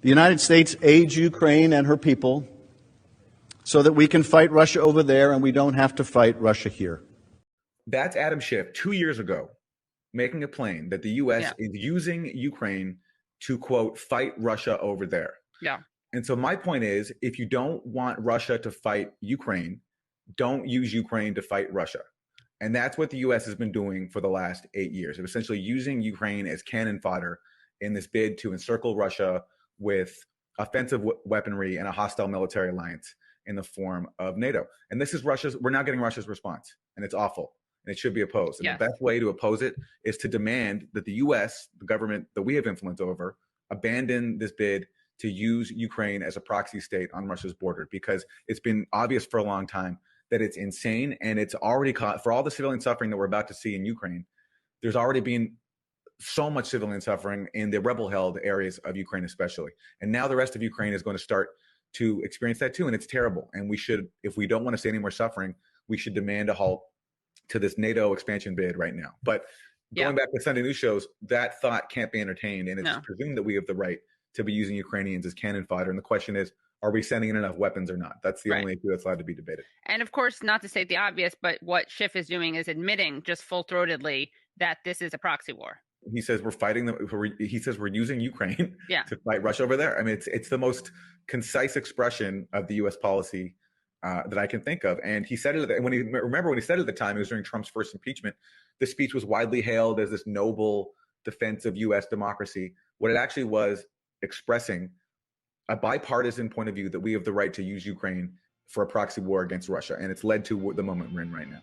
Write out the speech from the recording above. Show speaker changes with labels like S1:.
S1: The United States aids Ukraine and her people so that we can fight Russia over there and we don't have to fight Russia here.
S2: That's Adam Schiff 2 years ago making it plain that the U.S. is using Ukraine to, quote, fight Russia over there.
S3: Yeah.
S2: And so my point is, if you don't want Russia to fight Ukraine, don't use Ukraine to fight Russia. And that's what the U.S. has been doing for the last 8 years, of essentially using Ukraine as cannon fodder in this bid to encircle Russia with offensive weaponry and a hostile military alliance in the form of NATO. And this is we're now getting Russia's response, and it's awful, and it should be opposed. And the best way to oppose it is to demand that the U.S., the government that we have influence over, abandon this bid to use Ukraine as a proxy state on Russia's border, because it's been obvious for a long time that it's insane, and it's already for all the civilian suffering that we're about to see in Ukraine. There's already been so much civilian suffering in the rebel-held areas of Ukraine, especially. And now the rest of Ukraine is going to start to experience that too, and it's terrible. And we should, if we don't want to see any more suffering, we should demand a halt to this NATO expansion bid right now. But going back to Sunday news shows, that thought can't be entertained, and it's presumed that we have the right to be using Ukrainians as cannon fodder. And the question is, are we sending in enough weapons or not? That's the only issue that's allowed to be debated.
S3: And of course, not to state the obvious, but what Schiff is doing is admitting just full-throatedly that this is a proxy war.
S2: He says we're fighting them. He says we're using Ukraine to fight Russia over there. I mean, it's the most concise expression of the U.S. policy that I can think of. And he said it when he said it at the time, it was during Trump's first impeachment. The speech was widely hailed as this noble defense of U.S. democracy. What it actually was expressing a bipartisan point of view that we have the right to use Ukraine for a proxy war against Russia. And it's led to the moment we're in right now.